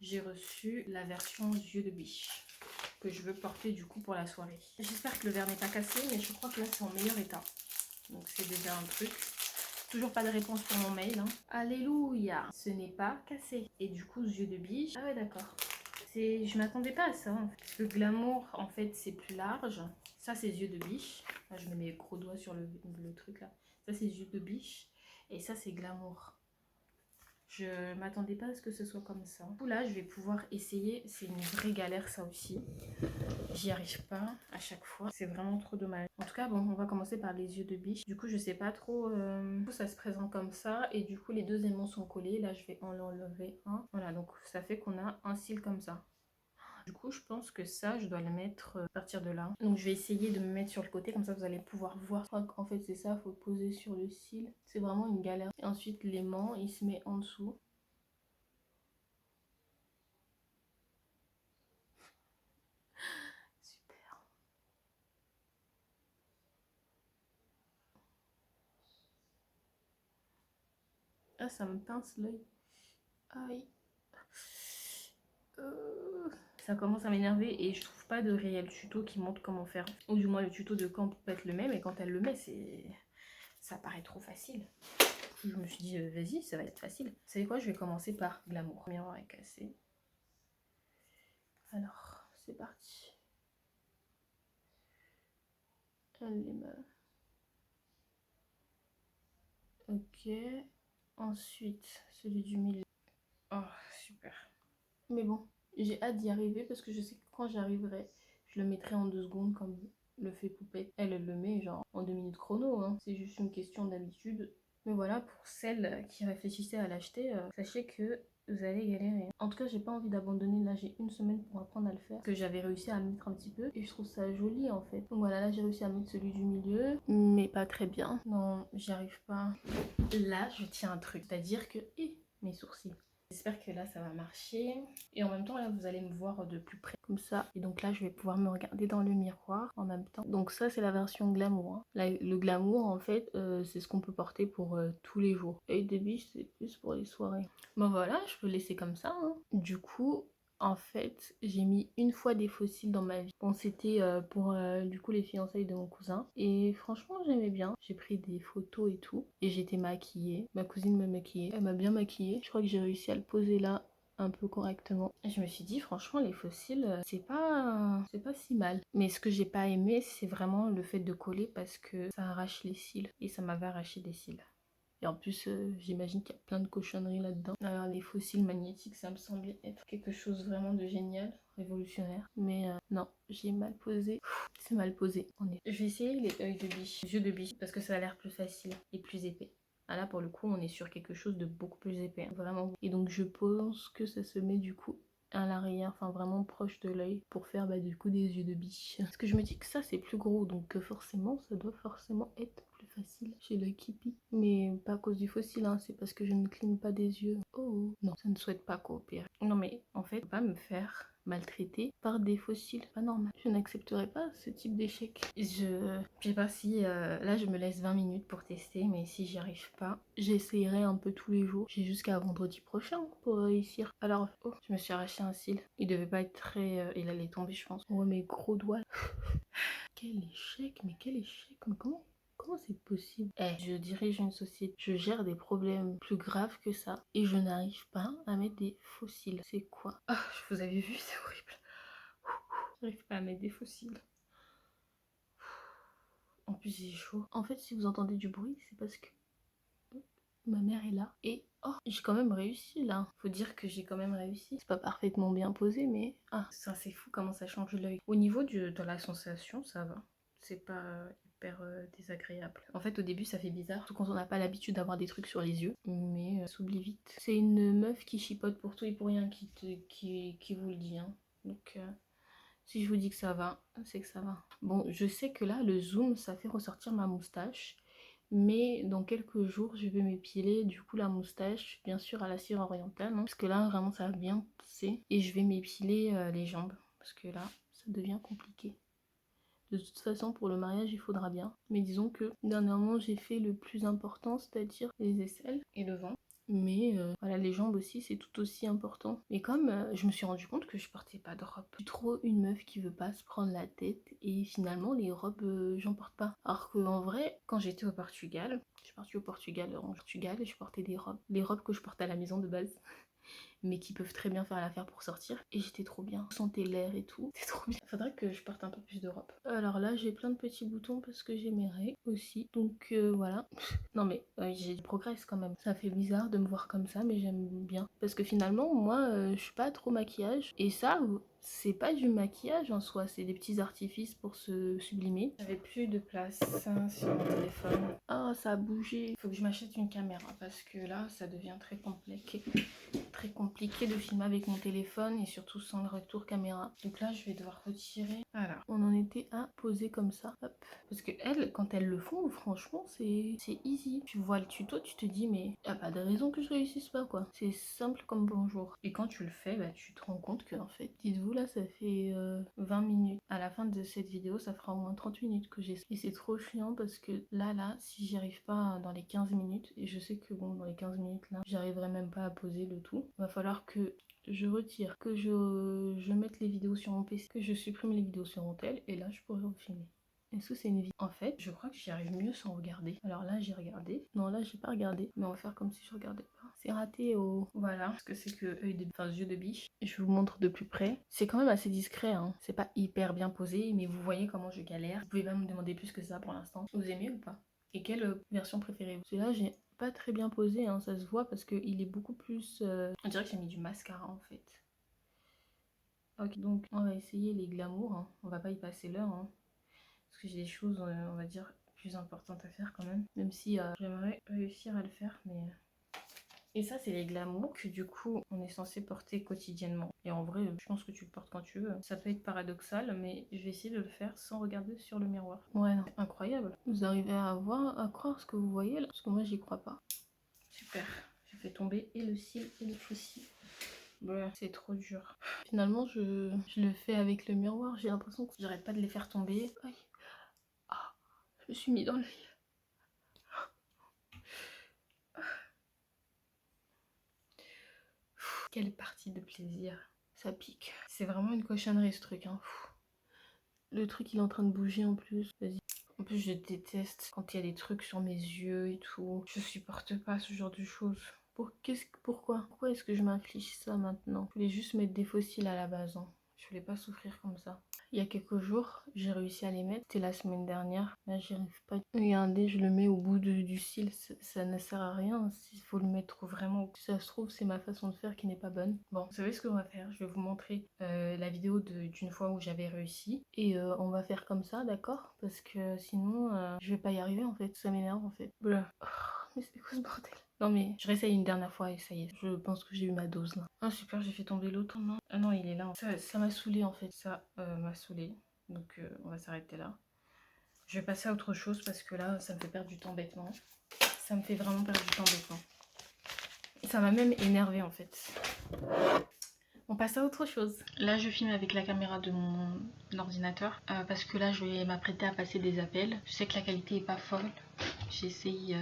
j'ai reçu la version yeux de biche que je veux porter du coup pour la soirée. J'espère que le verre n'est pas cassé, mais je crois que là c'est en meilleur état. Donc c'est déjà un truc. Toujours pas de réponse pour mon mail. Hein. Alléluia, ce n'est pas cassé. Et du coup, yeux de biche. Ah ouais, d'accord. Je m'attendais pas à ça. En fait. Parce que Glamour, en fait, c'est plus large. Ça, c'est yeux de biche. Là, je mets mes gros doigts sur le truc là. Ça, c'est yeux de biche. Et ça, c'est Glamour. Je m'attendais pas à ce que ce soit comme ça. Du coup, là, je vais pouvoir essayer. C'est une vraie galère, ça aussi. J'y arrive pas à chaque fois. C'est vraiment trop dommage. En tout cas, bon, on va commencer par les yeux de biche. Du coup, je sais pas trop. Ça se présente comme ça. Et du coup, les deux aimants sont collés. Là, je vais en enlever un. Voilà, donc ça fait qu'on a un cil comme ça. Du coup, je pense que ça, je dois le mettre à partir de là. Donc, je vais essayer de me mettre sur le côté. Comme ça, vous allez pouvoir voir. Je crois qu'en fait, c'est ça. Il faut poser sur le cil. C'est vraiment une galère. Et ensuite, l'aimant, il se met en dessous. Super. Ah, ça me pince l'œil. Aïe. Ça commence à m'énerver et je trouve pas de réel tuto qui montre comment faire. Ou du moins le tuto de quand peut être le même et quand elle le met, ça paraît trop facile. Je me suis dit, vas-y, ça va être facile. Vous savez quoi, je vais commencer par Glamour. Le miroir est cassé. Alors, c'est parti. Ok. Ensuite, celui du milieu. Oh, super. Mais bon, j'ai hâte d'y arriver parce que je sais que quand j'y arriverai, je le mettrai en 2 secondes comme le fait Poupette. Elle le met genre en 2 minutes chrono. Hein. C'est juste une question d'habitude. Mais voilà, pour celles qui réfléchissaient à l'acheter, sachez que vous allez galérer. En tout cas, j'ai pas envie d'abandonner. Là, j'ai une semaine pour apprendre à le faire. Parce que j'avais réussi à mettre un petit peu. Et je trouve ça joli en fait. Donc voilà, là, j'ai réussi à mettre celui du milieu. Mais pas très bien. Non, j'y arrive pas. Là, je tiens un truc. C'est-à-dire que... mes sourcils. J'espère que là ça va marcher. Et en même temps là vous allez me voir de plus près comme ça. Et donc là je vais pouvoir me regarder dans le miroir en même temps. Donc ça c'est la version glamour. Hein. Là, le glamour en fait c'est ce qu'on peut porter pour tous les jours. Et des biches c'est plus pour les soirées. Bon voilà je peux laisser comme ça. Hein. Du coup en fait, j'ai mis une fois des faux cils dans ma vie. Bon, c'était pour du coup les fiançailles de mon cousin. Et franchement, j'aimais bien. J'ai pris des photos et tout. Et j'étais maquillée. Ma cousine me maquillait. Elle m'a bien maquillée. Je crois que j'ai réussi à le poser là un peu correctement. Et je me suis dit, franchement, les faux cils, c'est pas si mal. Mais ce que j'ai pas aimé, c'est vraiment le fait de coller parce que ça arrache les cils. Et ça m'avait arraché des cils. Et en plus, j'imagine qu'il y a plein de cochonneries là-dedans. Alors, les fossiles magnétiques, ça me semblait être quelque chose vraiment de génial, révolutionnaire. Mais non, j'ai mal posé. C'est mal posé. Je vais essayer les yeux de biche, parce que ça a l'air plus facile et plus épais. Ah là, pour le coup, on est sur quelque chose de beaucoup plus épais. Vraiment. Et donc, je pense que ça se met du coup à l'arrière, enfin vraiment proche de l'œil pour faire du coup des yeux de biche. Parce que je me dis que ça c'est plus gros donc forcément ça doit forcément être plus facile chez l'œil qui pique. Mais pas à cause du fossile, hein, c'est parce que je ne cligne pas des yeux. Oh non, ça ne souhaite pas coopérer. Non mais en fait, faut pas me faire maltraité par des fossiles, pas normal. Je n'accepterai pas ce type d'échec. Je sais pas si là je me laisse 20 minutes pour tester, mais si j'y arrive pas, j'essayerai un peu tous les jours. J'ai jusqu'à vendredi prochain pour réussir. Alors, oh, je me suis arraché un cil. Il devait pas être très... il allait tomber je pense. Oh mes gros doigts. Quel échec, mais quel échec, mais comment c'est possible? Je dirige une société, je gère des problèmes plus graves que ça et je n'arrive pas à mettre des fossiles. C'est quoi? Ah, je vous avais vu, c'est horrible. J'arrive pas à mettre des fossiles. En plus, j'ai chaud. En fait, si vous entendez du bruit, c'est parce que ma mère est là. Et oh, j'ai quand même réussi là. Faut dire que j'ai quand même réussi. C'est pas parfaitement bien posé, mais ah, ça c'est fou comment ça change l'œil. Au niveau de la sensation, ça va. C'est pas hyper désagréable. En fait, au début, ça fait bizarre, surtout quand on n'a pas l'habitude d'avoir des trucs sur les yeux, mais s'oublie vite. C'est une meuf qui chipote pour tout et pour rien qui vous le dit. Hein. Donc, si je vous dis que ça va, c'est que ça va. Bon, je sais que là, le zoom, ça fait ressortir ma moustache. Mais dans quelques jours, je vais m'épiler du coup la moustache, bien sûr à la cire orientale. Hein, parce que là, vraiment, ça va bien pousser. Et je vais m'épiler les jambes. Parce que là, ça devient compliqué. De toute façon, pour le mariage, il faudra bien. Mais disons que dernièrement, j'ai fait le plus important, c'est-à-dire les aisselles et le ventre. Mais voilà, les jambes aussi, c'est tout aussi important. Et comme je me suis rendu compte que je portais pas de robe. Je suis trop une meuf qui veut pas se prendre la tête. Et finalement, les robes, j'en porte pas. Alors qu'en vrai, quand j'étais au Portugal, je suis partie au Portugal et je portais des robes. Les robes que je porte à la maison de base. Mais qui peuvent très bien faire l'affaire pour sortir. Et j'étais trop bien. Je sentais l'air et tout. C'était trop bien. Faudrait que je porte un peu plus de robe. Alors là, j'ai plein de petits boutons parce que j'ai mes règles aussi. Donc voilà. Non mais j'ai du progrès quand même. Ça fait bizarre de me voir comme ça, mais j'aime bien. Parce que finalement, moi, je suis pas trop maquillage. Et ça, c'est pas du maquillage en soi. C'est des petits artifices pour se sublimer. J'avais plus de place hein, sur mon téléphone. Ah, ça a bougé. Il faut que je m'achète une caméra parce que là, ça devient très compliqué de filmer avec mon téléphone et surtout sans le retour caméra. Donc là je vais devoir retirer. Voilà, on en était à poser comme ça. Hop. Parce que elles, quand elles le font, franchement c'est easy. Tu vois le tuto, tu te dis mais y a pas de raison que je réussisse pas quoi. C'est simple comme bonjour. Et quand tu le fais, tu te rends compte que en fait, dites-vous là ça fait 20 minutes. À la fin de cette vidéo, ça fera au moins 30 minutes que j'ai. Et c'est trop chiant parce que là, si j'y arrive pas dans les 15 minutes, et je sais que bon dans les 15 minutes là, j'arriverai même pas à poser le tout. Va falloir que je retire, que je mette les vidéos sur mon PC, que je supprime les vidéos sur mon tel, et là je pourrais refilmer. Est-ce que c'est une vie? En fait, je crois que j'y arrive mieux sans regarder. Alors là, j'ai regardé. Non, là, j'ai pas regardé. Mais on va faire comme si je regardais pas. C'est raté au... Voilà. Parce que c'est que yeux de biche. Je vous montre de plus près. C'est quand même assez discret, hein. C'est pas hyper bien posé, mais vous voyez comment je galère. Vous pouvez pas me demander plus que ça pour l'instant. Vous aimez ou pas? Et quelle version préférez-vous? Celui-là, j'ai pas très bien posé, hein. Ça se voit parce qu'il est beaucoup plus... On dirait que j'ai mis du mascara, en fait. Ok, donc on va essayer les glamours. Hein. On va pas y passer l'heure, hein. Parce que j'ai des choses, on va dire, plus importantes à faire quand même. Même si j'aimerais réussir à le faire, mais... Et ça, c'est les glamours que du coup, on est censé porter quotidiennement. Et en vrai, je pense que tu le portes quand tu veux. Ça peut être paradoxal, mais je vais essayer de le faire sans regarder sur le miroir. Ouais, non, incroyable. Vous arrivez à voir, à croire ce que vous voyez là? Parce que moi, j'y crois pas. Super. J'ai fait tomber et le cil et le faux cil. Ouais, c'est trop dur. Finalement, je le fais avec le miroir. J'ai l'impression que j'arrête pas de les faire tomber. Aïe. Ah, je me suis mis dans le... Quelle partie de plaisir. Ça pique. C'est vraiment une cochonnerie ce truc. Hein. Le truc il est en train de bouger en plus. Vas-y. En plus je déteste quand il y a des trucs sur mes yeux et tout. Je supporte pas ce genre de choses. Pourquoi est-ce que je m'inflige ça maintenant? Je voulais juste mettre des fossiles à la base. Hein. Je voulais pas souffrir comme ça. Il y a quelques jours, j'ai réussi à les mettre. C'était la semaine dernière. Là, j'y arrive pas. Regardez, je le mets au bout du cil. Ça ne sert à rien. Il faut le mettre vraiment. Si ça se trouve, c'est ma façon de faire qui n'est pas bonne. Bon, vous savez ce qu'on va faire? Je vais vous montrer la vidéo d'une fois où j'avais réussi. Et on va faire comme ça, d'accord? Parce que sinon, je vais pas y arriver en fait. Ça m'énerve en fait. Voilà. Oh, mais c'est quoi ce bordel? Non mais je réessaye une dernière fois et ça y est, je pense que j'ai eu ma dose là. Ah super, j'ai fait tomber l'autre. Non. Ah non, il est là. Ça m'a saoulé en fait, ça m'a saoulé. Donc on va s'arrêter là. Je vais passer à autre chose parce que là, ça me fait perdre du temps bêtement. Ça me fait vraiment perdre du temps bêtement. Ça m'a même énervé en fait. On passe à autre chose. Là, je filme avec la caméra de mon ordinateur parce que là, je vais m'apprêter à passer des appels. Je sais que la qualité est pas folle. J'essaye,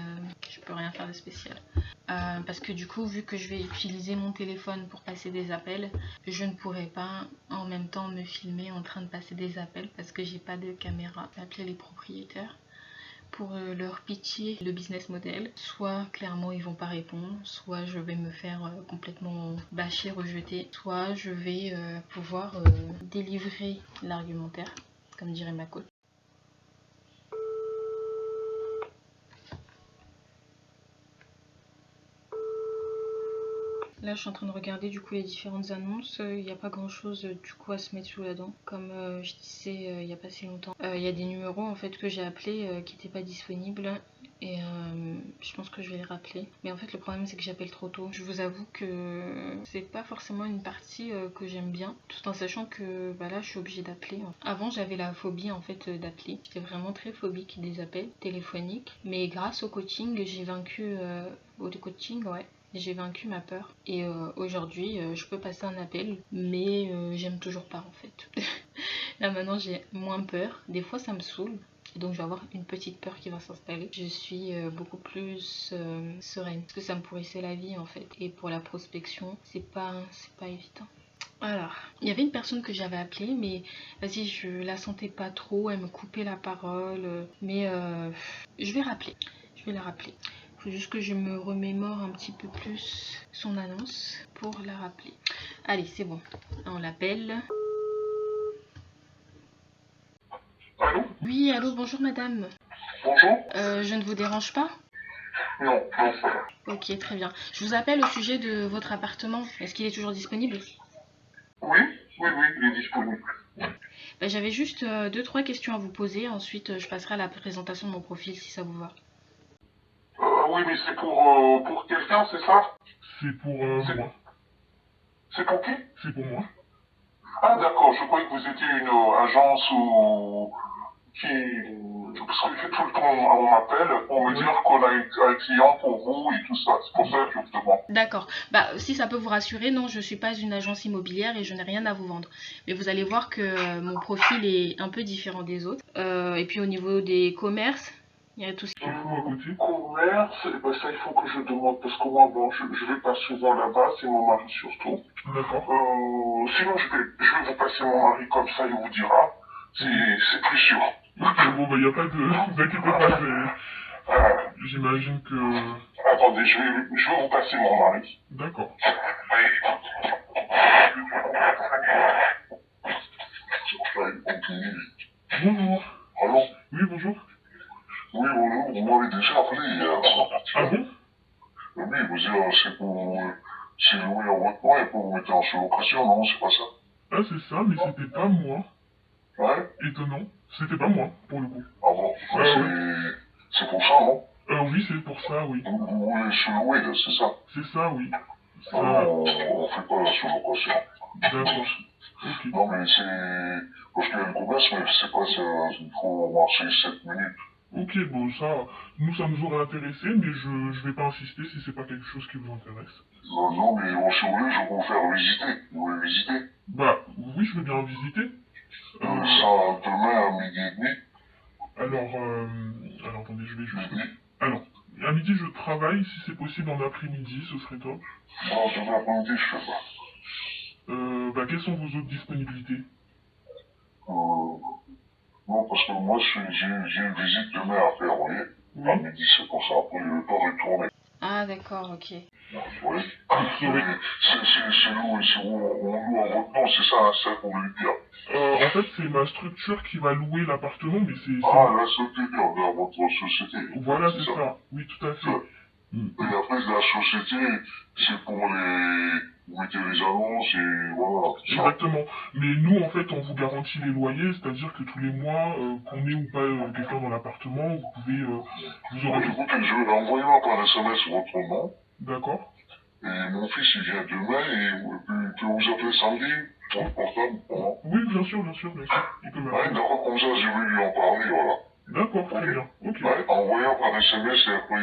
je peux rien faire de spécial. Parce que du coup, vu que je vais utiliser mon téléphone pour passer des appels, je ne pourrai pas en même temps me filmer en train de passer des appels parce que j'ai pas de caméra. Je vais appeler les propriétaires pour leur pitcher le business model. Soit clairement ils vont pas répondre, soit je vais me faire complètement bâcher, rejeter, soit je vais pouvoir délivrer l'argumentaire, comme dirait ma coach. Là, je suis en train de regarder du coup les différentes annonces. Il n'y a pas grand chose du coup à se mettre sous la dent. Comme je disais il n'y a pas si longtemps. Il y a des numéros en fait que j'ai appelés qui n'étaient pas disponibles. Et je pense que je vais les rappeler. Mais en fait, le problème c'est que j'appelle trop tôt. Je vous avoue que c'est pas forcément une partie que j'aime bien. Tout en sachant que bah là, je suis obligée d'appeler. Avant, j'avais la phobie en fait d'appeler. J'étais vraiment très phobique des appels téléphoniques. Mais grâce au coaching, j'ai vaincu. Au coaching, ouais. J'ai vaincu ma peur et aujourd'hui je peux passer un appel mais j'aime toujours pas en fait. Là maintenant j'ai moins peur, des fois ça me saoule et donc je vais avoir une petite peur qui va s'installer. Je suis beaucoup plus sereine parce que ça me pourrissait la vie en fait et pour la prospection c'est pas évident. Alors, il y avait une personne que j'avais appelée, mais vas-y, je la sentais pas trop, elle me coupait la parole, mais je vais rappeler, je vais la rappeler. Il faut juste que je me remémore un petit peu plus son annonce pour la rappeler. Allez, c'est bon, on l'appelle. Allô? Oui, allô, bonjour madame. Bonjour? Je ne vous dérange pas? Non, non. Ok, très bien. Je vous appelle au sujet de votre appartement. Est-ce qu'il est toujours disponible? Oui, oui, oui, il est disponible. Ben, j'avais juste 2-3 questions à vous poser. Ensuite, je passerai à la présentation de mon profil si ça vous va. Oui, mais c'est pour quelqu'un, c'est ça? C'est pour moi. C'est pour qui? C'est pour moi. Ah, d'accord, je croyais que vous étiez une agence ou qui... Parce que tout le temps, on m'appelle pour me Oui. dire qu'on a un client pour vous et tout ça. C'est pour ça que je vous demande. D'accord. Bah, si ça peut vous rassurer, non, je ne suis pas une agence immobilière et je n'ai rien à vous vendre. Mais vous allez voir que mon profil est un peu différent des autres. Et puis au niveau des commerces, il y a tout ce qui... Il faut à côté. Commerce, eh ben ça, il faut que je demande parce que moi, bon, je vais pas souvent là-bas, c'est mon mari surtout. D'accord. Sinon, je vais vous passer mon mari comme ça, il vous dira. C'est plus sûr. Ok, bon, bah, y a pas de... Vous inquiétez pas, j'imagine que... Attendez, je vais vous passer mon mari. D'accord. Bonjour. Allô? Oui, bonjour. Oui, bonjour, vous m'avez déjà appelé Ah bon? Oui, vous dire, c'est loué à votre nom et pour vous mettre en sous-location, non, c'est pas ça? Ah, c'est ça, mais c'était pas moi. Ouais. Étonnant. C'était pas moi, pour le coup. Ah bon, Oui. c'est pour ça, non? Oui, c'est pour ça, oui. Vous voulez se louer, là, c'est ça? C'est ça, oui. Ça... Ah non, on fait pas la sous-location. D'accord. Ok. Non, mais c'est... Parce qu'il y a une promesse, mais c'est pas ça, il faut marcher 7 minutes. Ok, bon, ça nous aurait intéressé, mais je vais pas insister si c'est pas quelque chose qui vous intéresse. Non, mais si vous voulez, je peux vous faire visiter. Vous voulez visiter? Bah, oui, je veux bien visiter. Ça, demain à midi et demi. Alors, attendez, je vais juste... Midi. Alors, à midi, je travaille, si c'est possible en après-midi, ce serait top. Non, demain après-midi, je fais pas. Bah, quelles sont vos autres disponibilités? Non, parce que moi, j'ai une visite demain à faire, vous voyez? Oui. À midi, c'est pour ça. Après, je ne vais pas retourner. Ah, d'accord, ok. Oui. C'est nous, c'est où on loue à votre nom, c'est ça qu'on veut dire. En fait, c'est ma structure qui va louer l'appartement, mais c'est... Ah, la société, dans votre société. Voilà, c'est ça. Oui, tout à fait. Et après, la société, c'est pour les... Vous mettez les annonces et voilà. Exactement. Mais nous, en fait, on vous garantit les loyers, c'est-à-dire que tous les mois, qu'on ait ou pas quelqu'un dans l'appartement, vous pouvez... vous aurez... Écoutez, je vais envoyer-moi par SMS votre nom. D'accord. Et mon fils, il vient demain et il peut vous appeler samedi pour le portable. Voilà. Oui, bien sûr, bien sûr. Il peut m'appeler. Ouais, d'accord, comme ça, je vais lui en parler, voilà. D'accord, très bien. Ok. Ouais, envoyez-moi par SMS et après,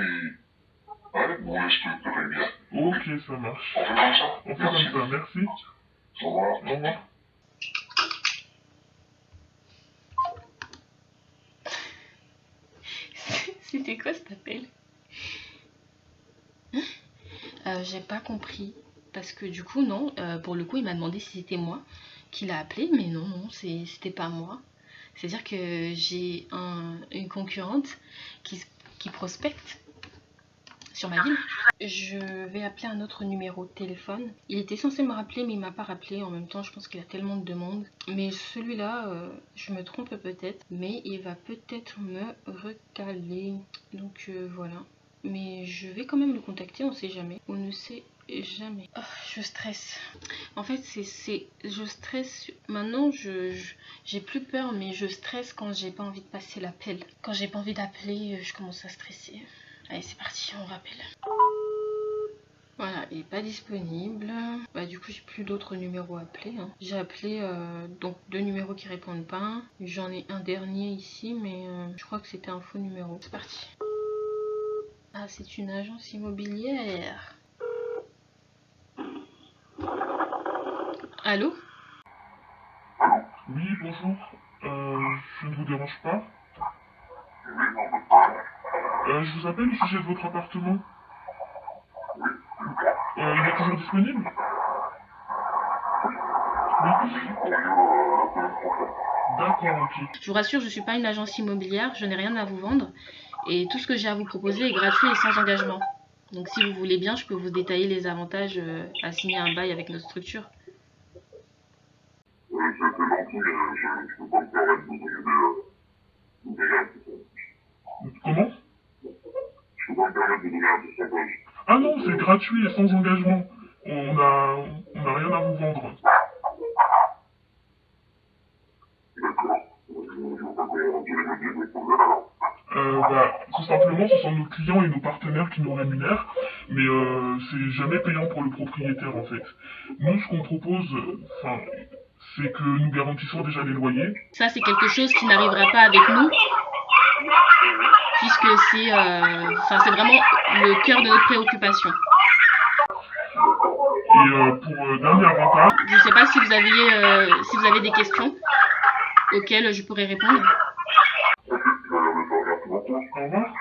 ouais, vous l'expliquerez bien. Ok, ça marche. On fait comme ça? On fait comme ça, merci. Au revoir. Au revoir. C'était quoi cet appel? J'ai pas compris. Parce que du coup, non, pour le coup, il m'a demandé si c'était moi qui l'a appelé, mais non, c'était pas moi. C'est-à-dire que j'ai une concurrente qui prospecte sur ma ville. Je vais appeler un autre numéro de téléphone. Il était censé me rappeler, mais il m'a pas rappelé. En même temps, je pense qu'il a tellement de demandes. Mais celui-là, je me trompe peut-être, mais il va peut-être me recaler. Donc voilà. Mais je vais quand même le contacter, on sait jamais. On ne sait jamais. Oh, je stresse. En fait, je stresse. Maintenant, j'ai plus peur, mais je stresse quand j'ai pas envie de passer l'appel. Quand j'ai pas envie d'appeler, je commence à stresser. Allez, c'est parti, on rappelle. Voilà, il est pas disponible. Bah du coup, j'ai plus d'autres numéros à appeler. Hein. J'ai appelé donc 2 numéros qui répondent pas. J'en ai un dernier ici, mais je crois que c'était un faux numéro. C'est parti. Ah, c'est une agence immobilière. Allô? Oui, bonjour. Je ne vous dérange pas. Je vous appelle au sujet de votre appartement. Il est toujours disponible? Oui. D'accord, ok. Je vous rassure, je ne suis pas une agence immobilière, je n'ai rien à vous vendre. Et tout ce que j'ai à vous proposer est gratuit et sans engagement. Donc si vous voulez bien, je peux vous détailler les avantages à signer un bail avec notre structure. Comment? Ah non, c'est gratuit et sans engagement. On a rien à vous vendre. Tout simplement, ce sont nos clients et nos partenaires qui nous rémunèrent, mais c'est jamais payant pour le propriétaire en fait. Nous, ce qu'on propose, c'est que nous garantissons déjà les loyers. Ça, c'est quelque chose qui n'arrivera pas avec nous, puisque c'est vraiment le cœur de notre préoccupation. Et pour dernier avantage... Je ne sais pas si vous avez des questions auxquelles je pourrais répondre. Au revoir.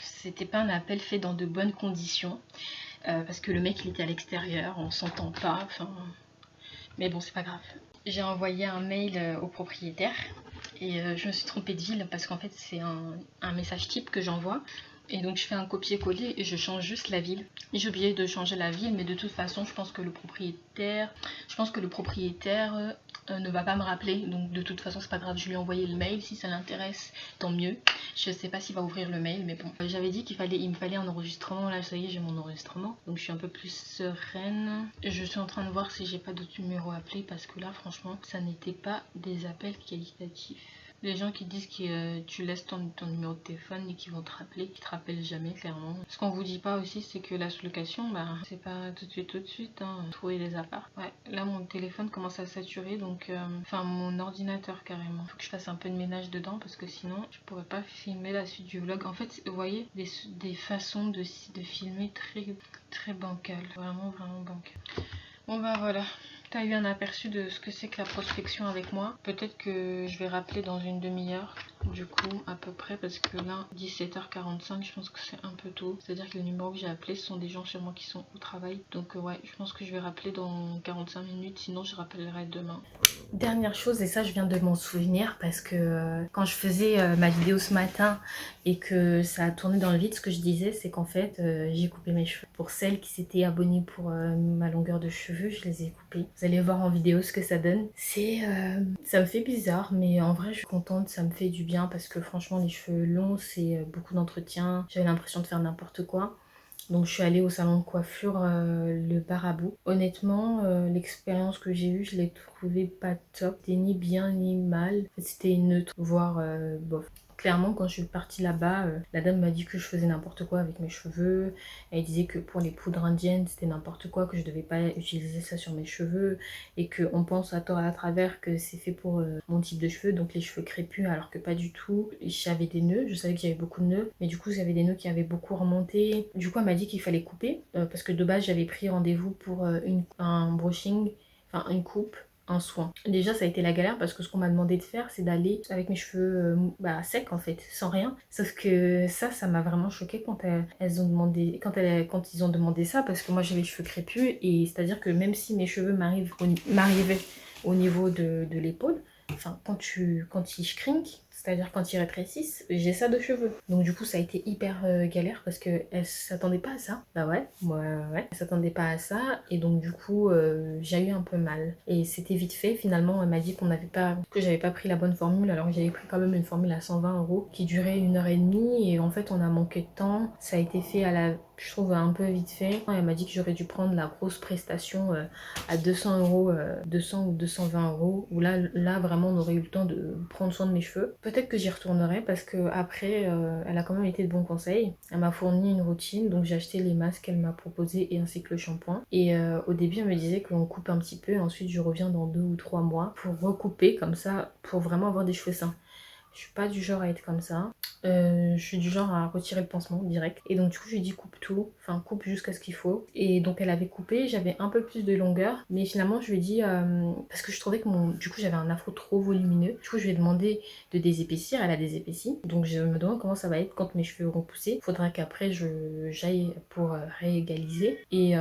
C'était pas un appel fait dans de bonnes conditions, parce que le mec il était à l'extérieur, on s'entend pas, enfin... Mais bon, c'est pas grave. J'ai envoyé un mail au propriétaire et je me suis trompée de ville parce qu'en fait c'est un message type que j'envoie. Et donc je fais un copier-coller et je change juste la ville. J'ai oublié de changer la ville, mais de toute façon je pense que le propriétaire ne va pas me rappeler, donc de toute façon c'est pas grave, je lui ai envoyé le mail, si ça l'intéresse tant mieux. Je sais pas s'il va ouvrir le mail, mais bon, j'avais dit il me fallait un enregistrement, là ça y est, j'ai mon enregistrement, donc je suis un peu plus sereine. Je suis en train de voir si j'ai pas d'autres numéros à appeler, parce que là franchement ça n'était pas des appels qualitatifs. Les gens qui disent que tu laisses ton numéro de téléphone et qu'ils vont te rappeler, qui te rappellent jamais clairement. Ce qu'on vous dit pas aussi, c'est que la sous-location, c'est pas tout de suite, hein, trouver des apparts. Ouais, là mon téléphone commence à saturer, donc enfin mon ordinateur carrément. Faut que je fasse un peu de ménage dedans parce que sinon je pourrais pas filmer la suite du vlog. En fait, vous voyez, des façons de filmer très bancales, vraiment bancales. Bon bah voilà, t'as eu un aperçu de ce que c'est que la prospection avec moi. Peut-être que je vais rappeler dans une demi-heure, du coup à peu près, parce que là 17h45, je pense que c'est un peu tôt. C'est-à-dire que les numéros que j'ai appelés, ce sont des gens sûrement qui sont au travail. Donc ouais, je pense que je vais rappeler dans 45 minutes, sinon je rappellerai demain. Dernière chose, et ça je viens de m'en souvenir parce que quand je faisais ma vidéo ce matin et que ça a tourné dans le vide, ce que je disais c'est qu'en fait j'ai coupé mes cheveux. Pour celles qui s'étaient abonnées pour ma longueur de cheveux, je les ai coupés. Vous allez voir en vidéo ce que ça donne. Ça me fait bizarre, mais en vrai je suis contente, ça me fait du bien parce que franchement les cheveux longs c'est beaucoup d'entretien. J'avais l'impression de faire n'importe quoi. Donc je suis allée au salon de coiffure le Barabou. Honnêtement, l'expérience que j'ai eue, je l'ai trouvée pas top. C'était ni bien ni mal. C'était neutre, voire bof. Clairement, quand je suis partie là-bas, la dame m'a dit que je faisais n'importe quoi avec mes cheveux. Elle disait que pour les poudres indiennes, c'était n'importe quoi, que je devais pas utiliser ça sur mes cheveux. Et qu'on pense à tort et à travers que c'est fait pour mon type de cheveux, donc les cheveux crépus, alors que pas du tout. J'avais des nœuds, je savais que j'avais beaucoup de nœuds, mais du coup j'avais des nœuds qui avaient beaucoup remonté. Du coup elle m'a dit qu'il fallait couper, parce que de base j'avais pris rendez-vous pour un brushing, enfin une coupe, un soin. Déjà ça a été la galère parce que ce qu'on m'a demandé de faire c'est d'aller avec mes cheveux secs en fait, sans rien. Sauf que ça m'a vraiment choquée quand elles ont demandé, quand ils ont demandé ça, parce que moi j'ai les cheveux crépus et c'est à dire que même si mes cheveux m'arrivaient au niveau de l'épaule, enfin quand ils shrinkent, c'est-à-dire quand ils rétrécissent, j'ai ça de cheveux. Donc du coup ça a été hyper galère parce qu'elle s'attendait pas à ça. Bah ouais, elle s'attendait pas à ça et donc du coup j'ai eu un peu mal. Et c'était vite fait, finalement elle m'a dit que j'avais pas pris la bonne formule, alors que j'avais pris quand même une formule à 120 € qui durait 1h30 et en fait on a manqué de temps. Ça a été fait je trouve un peu vite fait. Elle m'a dit que j'aurais dû prendre la grosse prestation à 200 €, 200 ou 220 €, où là vraiment on aurait eu le temps de prendre soin de mes cheveux. Peut-être que j'y retournerai parce que après elle a quand même été de bons conseils. Elle m'a fourni une routine, donc j'ai acheté les masques qu'elle m'a proposé et ainsi que le shampoing. Et au début elle me disait qu'on coupe un petit peu, ensuite je reviens dans 2 ou 3 mois pour recouper comme ça, pour vraiment avoir des cheveux sains. Je suis pas du genre à être comme ça. Je suis du genre à retirer le pansement direct. Et donc du coup je lui ai dit coupe tout, enfin coupe jusqu'à ce qu'il faut. Et donc elle avait coupé, j'avais un peu plus de longueur. Mais finalement je lui ai dit, parce que je trouvais que du coup j'avais un afro trop volumineux. Du coup je lui ai demandé de désépaissir, elle a désépaissi. Donc je me demande comment ça va être quand mes cheveux auront poussé. Faudra qu'après j'aille pour réégaliser. Et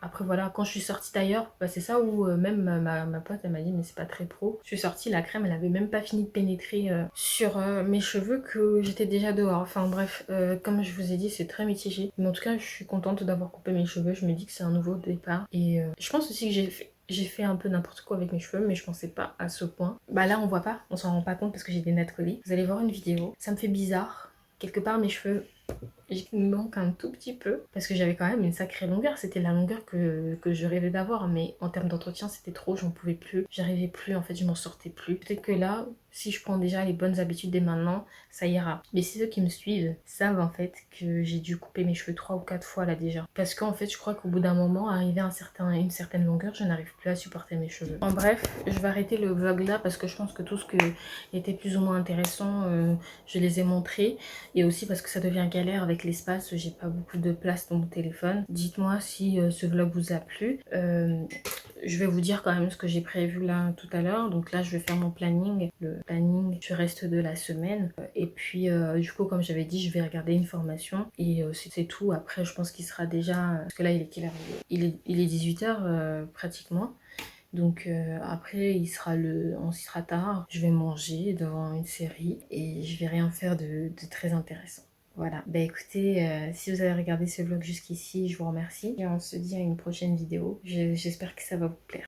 après voilà, quand je suis sortie d'ailleurs, c'est ça où même ma pote elle m'a dit mais c'est pas très pro. Je suis sortie, la crème elle avait même pas fini de pénétrer sur mes cheveux que j'étais déjà dehors. Enfin bref, comme je vous ai dit c'est très mitigé. Mais en tout cas je suis contente d'avoir coupé mes cheveux, je me dis que c'est un nouveau départ. Et je pense aussi que j'ai fait un peu n'importe quoi avec mes cheveux, mais je pensais pas à ce point. Bah là on voit pas, on s'en rend pas compte parce que j'ai des nattes collées. Vous allez voir une vidéo, ça me fait bizarre. Quelque part mes cheveux, il me manque un tout petit peu parce que j'avais quand même une sacrée longueur. C'était la longueur que je rêvais d'avoir, mais en termes d'entretien c'était trop, j'en pouvais plus, j'arrivais plus, en fait je m'en sortais plus. Peut-être que là, si je prends déjà les bonnes habitudes dès maintenant, ça ira. Mais si ceux qui me suivent savent en fait que j'ai dû couper mes cheveux 3 ou 4 fois là déjà, parce qu'en fait je crois qu'au bout d'un moment, arrivé à une certaine longueur, je n'arrive plus à supporter mes cheveux. En bref, je vais arrêter le vlog là parce que je pense que tout ce qui était plus ou moins intéressant, je les ai montrés, et aussi parce que ça devient galère avec l'espace, j'ai pas beaucoup de place dans mon téléphone. Dites-moi si ce vlog vous a plu. Je vais vous dire quand même ce que j'ai prévu là tout à l'heure. Donc là je vais faire mon planning, le planning du reste de la semaine. Et puis du coup comme j'avais dit, je vais regarder une formation et c'est tout. Après je pense qu'il sera déjà, parce que là il est quelle heure? Il est 18h pratiquement. Donc après on s'y sera tard, je vais manger devant une série et je vais rien faire de très intéressant. Voilà, bah écoutez, si vous avez regardé ce vlog jusqu'ici, je vous remercie et on se dit à une prochaine vidéo. J'espère que ça va vous plaire.